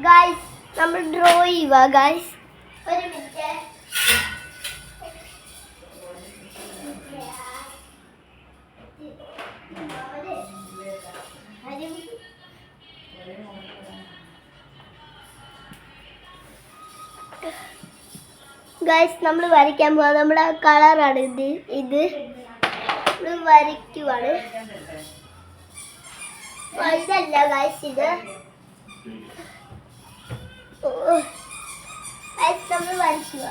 Guys നമ്മൾ draw ചെയ്യുക guys. ഒരു മിനിറ്റ്. ഗൈസ് നമ്മൾ വരയ്ക്കാൻ പോവാ. നമ്മുടെ കളറാണ് ഇത് നമ്മൾ വരയ്ക്കുവാണ്. ഇതല്ല ഗൈസ്, ഇത് നമ്മൾ വരയ്ക്കുക.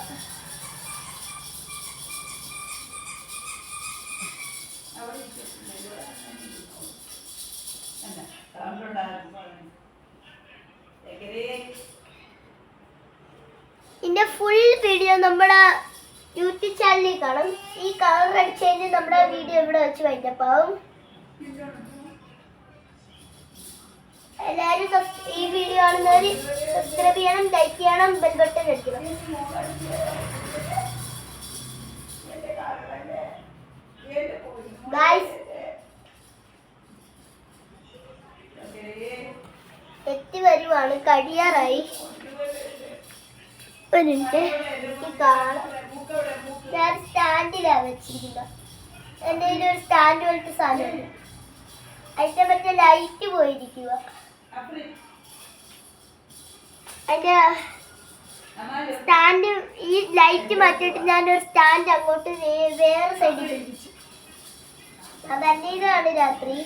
ഇതിന്റെ ഫുൾ വീഡിയോ നമ്മുടെ യൂട്യൂബ് ചാനലിൽ കാണും. ഈ കളർ അടിച്ചതിന് നമ്മുടെ വീഡിയോ ഇവിടെ വെച്ച് വൈകിട്ടാവും. എല്ലാവരും ഈ വീഡിയോ കാണുന്നവർ സബ്സ്ക്രൈബ് ചെയ്യണം, ലൈക്ക് ചെയ്യണം, ബെൽ ബട്ടൺ അടിക്കണം. ഗൈസ് എത്തി വരുവാണ്, കഴിയാറായി. ഒരു മിനിറ്റ്. ഈ കാണാം, ഞാൻ സ്റ്റാൻഡിലാണ് വെച്ചിരിക്കുന്നത്. എൻ്റെ കയ്യിൽ ഒരു സ്റ്റാൻഡ് പോലത്തെ സാധനമുണ്ട്. അതിൻ്റെ മറ്റേ ലൈറ്റ് പോയിരിക്കുക. അതിൻ്റെ സ്റ്റാൻഡ്, ഈ ലൈറ്റ് മാറ്റിയിട്ട് ഞാനൊരു സ്റ്റാൻഡ് അങ്ങോട്ട് വേറെ സൈഡിൽ പിടിച്ചു. അതന്നെ ഇതാണ് രാത്രി.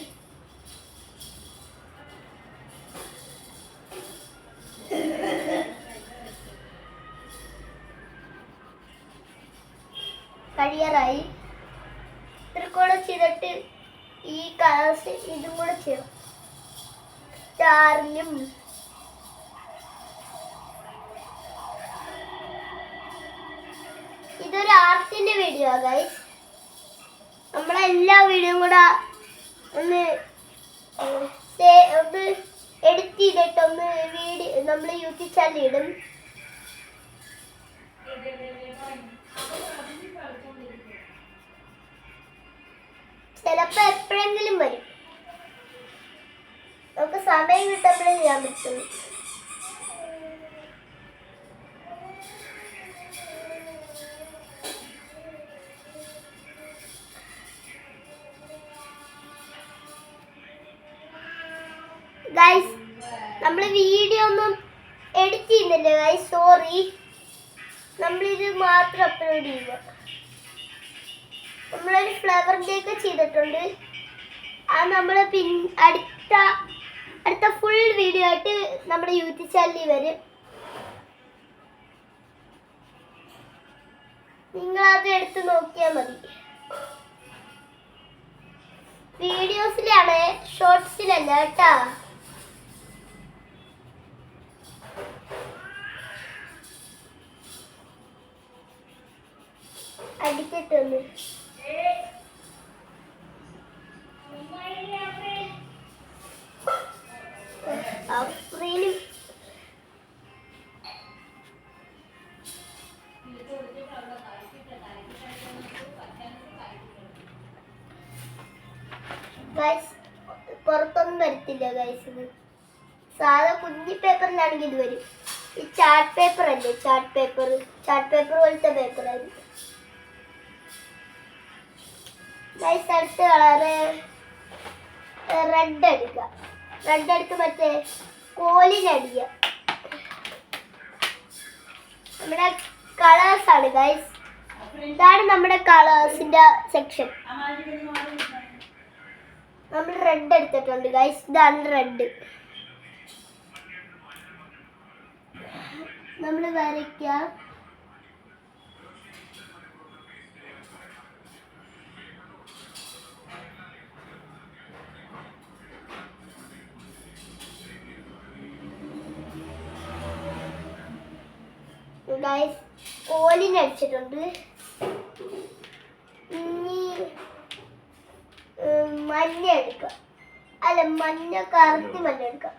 കഴിയാറായി. ഇത്ര കൂടെ ചെയ്തിട്ട് ഈ കളേഴ്സ് ഇതും കൂടെ ചെയ്യണം. സ്റ്റാറിലും ഇതൊരു ആർട്ടിന്റെ വീഡിയോ ഗൈസ്. നമ്മളെല്ലാ വീഡിയോയും കൂടെ ഒന്ന് എഡിറ്റ് ചെയ്തിട്ട് ഒന്ന് വീഡിയോ നമ്മൾ യൂട്യൂബ് ചാനലിൽ ഇടും. ചിലപ്പോ എപ്പോഴെങ്കിലും വരും. നമുക്ക് സമയം കിട്ടുമ്പോഴേ ചെയ്യാൻ പറ്റുള്ളൂ. ഗൈസ് നമ്മൾ വീഡിയോ ഒന്നും എഡിറ്റ് ചെയ്യുന്നില്ല ഗൈസ്, സോറി. നമ്മളിത് മാത്രം അപ്ലോഡ് ചെയ്യുക. നമ്മളൊരു ഫ്ലവറിൻ്റെ ഒക്കെ ചെയ്തിട്ടുണ്ട്. അത് നമ്മൾ അടുത്ത ഫുൾ വീഡിയോ ആയിട്ട് നമ്മുടെ യൂട്യൂബ് ചാനലിൽ വരും. നിങ്ങളത് എടുത്ത് നോക്കിയാൽ മതി. വീഡിയോസിലാണ്, ഷോർട്സിലല്ല കേട്ടാ. അടിച്ചിട്ടൊന്ന് സ്ക്രീനും ഗൈസ് പുറത്തൊന്നും വരത്തില്ല ഗൈസ്. ഇത് സാധാ കുഞ്ഞി പേപ്പറിലാണെങ്കിൽ ഇത് വരും. ഈ ചാർട്ട് പേപ്പർ അല്ലേ, ചാർട്ട് പേപ്പർ പോലത്തെ പേപ്പറായിരുന്നു ഗൈസ്. അടുത്ത കളറ് റെഡ് അടിക്കുക. റെഡ് എടുത്ത് മറ്റേ കോലിനടിക്കുക. നമ്മുടെ കളേഴ്സാണ് ഗൈസ്. ഇതാണ് നമ്മുടെ കളേഴ്സിന്റെ സെക്ഷൻ. നമ്മൾ റെഡ് എടുത്തിട്ടുണ്ട് ഗൈസ്. ഇതാണ് റെഡ്. നമ്മൾ വരയ്ക്കാം. ഗൈസ് കോലിനടിച്ചിട്ടുണ്ട്. ഇനി മഞ്ഞ എടുക്കാം. അല്ല, മഞ്ഞ കറുത്തി മഞ്ഞ എടുക്കാം.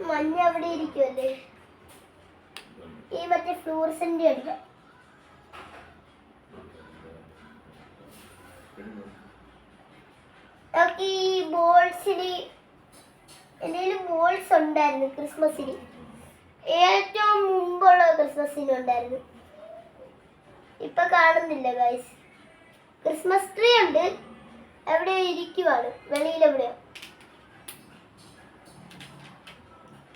മഞ്ഞ അവിടെ ഇരിക്കുമല്ലേ. ഈ മറ്റേ ഫ്ലൂറസെന്റ് എടുക്കാം. നമുക്ക് ഈ ബോൾസിന് എൻ്റെ കയ്യിൽ ബോൾസ് ഉണ്ടായിരുന്നു ക്രിസ്മസിന്. ഏറ്റവും മുമ്പുള്ള ക്രിസ്മസിന് ഉണ്ടായിരുന്നു. ഇപ്പൊ കാണുന്നില്ല ഗൈസ്. ക്രിസ്മസ് ട്രീ ഉണ്ട്, എവിടെയോ ഇരിക്കുവാണ്, വെളിയിലെവിടെയോ.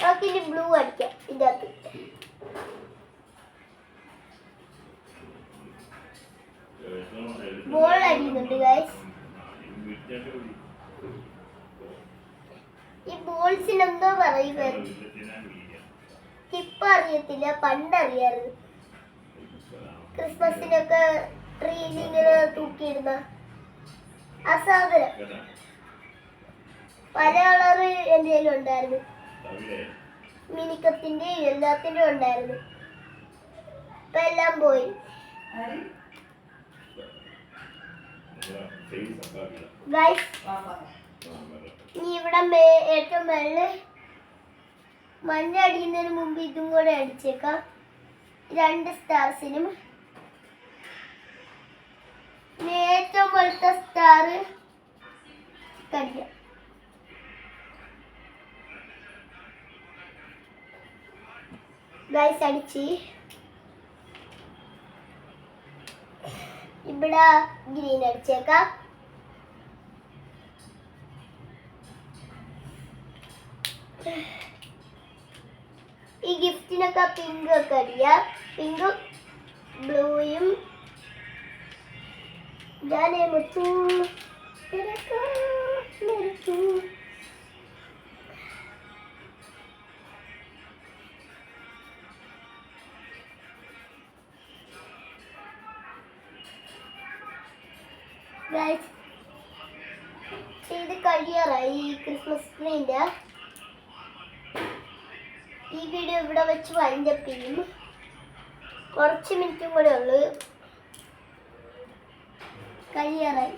നമുക്കിനി ബ്ലൂ അടിക്കാം ഇതിൻ്റെ അകത്ത്. ബോൾ അടിക്കുന്നുണ്ട് ഗൈസ്. ഈ ബോൾസിന് എന്തോ പറയുമായിരുന്നു, ഇപ്പൊ അറിയത്തില്ല, പണ്ടറിയായിരുന്നു. ക്രിസ്മസിനൊക്കെ ട്രീയിൽ ഇങ്ങനെ തൂക്കിയിടുന്ന ആ സാധനം പല കളറ് എൻ്റെ കയ്യിൽ ഉണ്ടായിരുന്നു. മിനിക്കത്തിൻ്റെയും എല്ലാത്തിൻ്റെയും ഉണ്ടായിരുന്നു. ഇപ്പൊ എല്ലാം പോയി. ഗൈസ്, ഇനി ഇവിടെ ഏറ്റവും മേളില് മഞ്ഞ അടിക്കുന്നതിന് മുമ്പ് ഇതും കൂടെ അടിച്ചേക്കാം. 2 സ്റ്റാർസിനും ഏറ്റവും വലുത്ത സ്റ്റാർ കടിക്കാം. ഗൈസ് അടിച്ച് ഇവിടെ ഗ്രീൻ അടിച്ചേക്കാം. ഈ ഗിഫ്റ്റിനൊക്കെ പിങ്ക് ഒക്കെ അടിക്കാം. പിങ്കും ബ്ലൂയും जाने मुझू तेरे को मेरे को. Guys, ഇത് കഴിയാറായി ക്രിസ്മസ് ട്രീൻ്റെ. ഈ വീഡിയോ ഇവിടെ വെച്ച് വൈൻഡപ്പ് ചെയ്യും. കുറച്ച് മിനിറ്റും കൂടെ ഉള്ളു, കഴിയാറായി.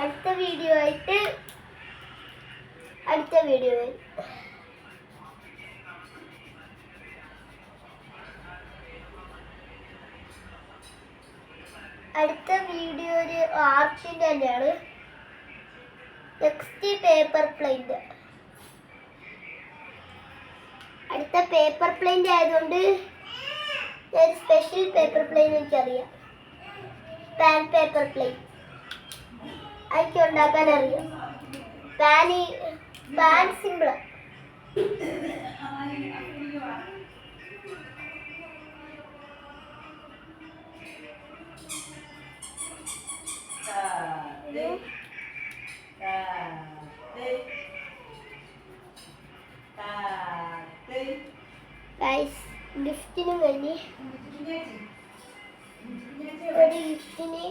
അടുത്ത വീഡിയോ ആയിട്ട് അടുത്ത വീഡിയോ വരും. അടുത്ത വീഡിയോ ഒരു ആർട്ടിൻ്റെ തന്നെയാണ്. നെക്സ്റ്റ് പേപ്പർ പ്ലെയിൻ്റെ. അടുത്ത പേപ്പർ പ്ലെയിൻ്റെ ആയതുകൊണ്ട് ഒരു സ്പെഷ്യൽ പേപ്പർ പ്ലെയിൻ എനിക്കറിയാം. പാൻ പേപ്പർ പ്ലെയിൻ എനിക്ക് ഉണ്ടാക്കാൻ അറിയാം. പാൻ സിമ്പിളാണ്. ഗൈസ്, ഗിഫ്റ്റിന് വേണ്ടി ഒരു ഗിഫ്റ്റിന്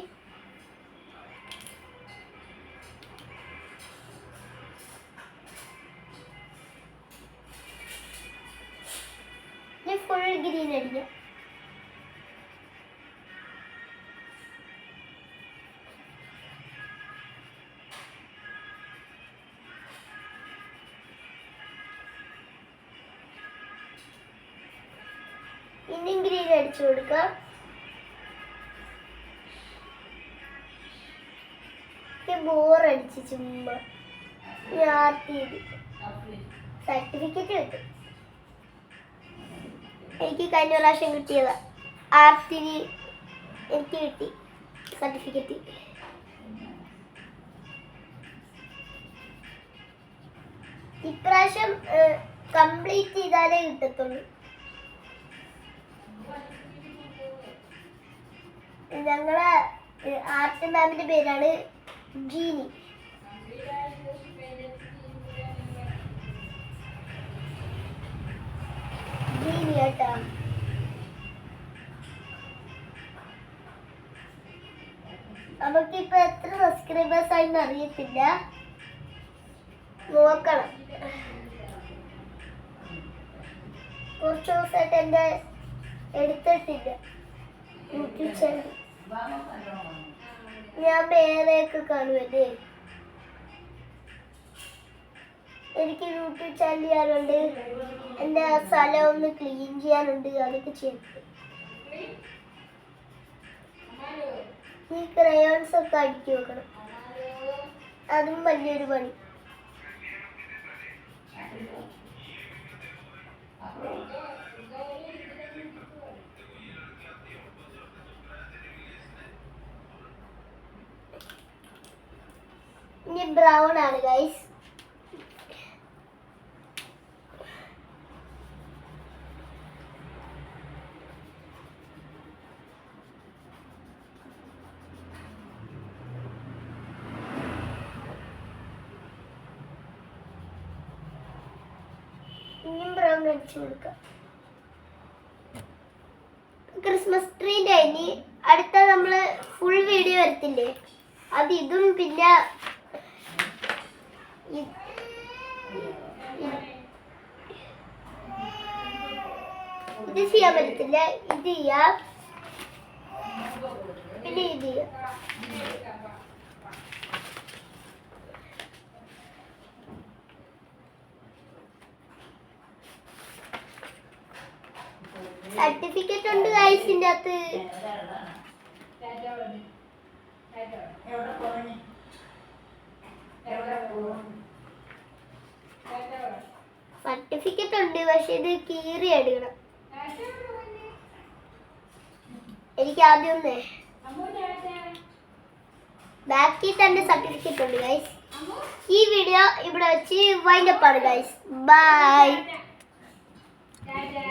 ഫുൾ ഗ്രീൻ അടിക്കാം. ഇനിയും ഗ്രീൻ അടിച്ചു കൊടുക്കാം. ബോറടിച്ച് ചുമ്മാ സർട്ടിഫിക്കറ്റ് കിട്ടും. എനിക്ക് കഴിഞ്ഞ പ്രാവശ്യം കിട്ടിയതാ. ആർട്ടിന് എനിക്ക് കിട്ടി സർട്ടിഫിക്കറ്റ്. ഇപ്രാവശ്യം കംപ്ലീറ്റ് ചെയ്താലേ കിട്ടത്തുള്ളൂ. ഞങ്ങളെ ആർട്ട് മാമിന്റെ പേരാണ് ജീനി. ജീനി കേട്ടാ. നമുക്കിപ്പോ എത്ര സബ്സ്ക്രൈബേഴ്സ് ആയിന്ന് അറിയത്തില്ല, നോക്കണം. കുറച്ച് ദിവസമായിട്ട് എൻ്റെ എടുത്തിട്ടില്ല യൂട്യൂബ് ചാനൽ. ഞാൻ വേറെയൊക്കെ കാണുമല്ലേ. എനിക്ക് യൂട്യൂബ് ചാനൽ ചെയ്യാനുണ്ട്, എൻ്റെ സ്ഥലം ഒന്ന് ക്ലീൻ ചെയ്യാനുണ്ട്, അതൊക്കെ ചെയ്തിട്ട്. ഈ ക്രയോൺസ് ഒക്കെ അടുക്കി വെക്കണം. അതും വലിയൊരു പണി. ഇനി ബ്രൗൺ ആണ് ഗൈസ്. ഇനിയും ബ്രൗൺ അടിച്ചു കൊടുക്കാം. ക്രിസ്മസ് ട്രീൻ്റെ ഇനി അടുത്ത നമ്മള് ഫുൾ വീഡിയോ വരത്തില്ലേ, അത് ഇതും പിന്നെ ഇത് ചെയ്യാൻ പറ്റത്തില്ല. ഇത് ചെയ്യാം, പിന്നെ ഇത് ചെയ്യാം. സർട്ടിഫിക്കറ്റ് ഉണ്ട് ഗൈസിന്റെ അകത്ത്. സർട്ടിഫിക്കറ്റ് ഉണ്ട്, പക്ഷെ ഇത് കീറി എടുക്കണം. എനിക്ക് ആദ്യം ഒന്നേ ബാക്കിൽ തന്നെ സർട്ടിഫിക്കറ്റ് ഉണ്ട് ഗൈസ്. ഈ വീഡിയോ ഇവിടെ വെച്ച് വൈൻഡപ്പ് ആണ് ഗൈസ്. ബൈ.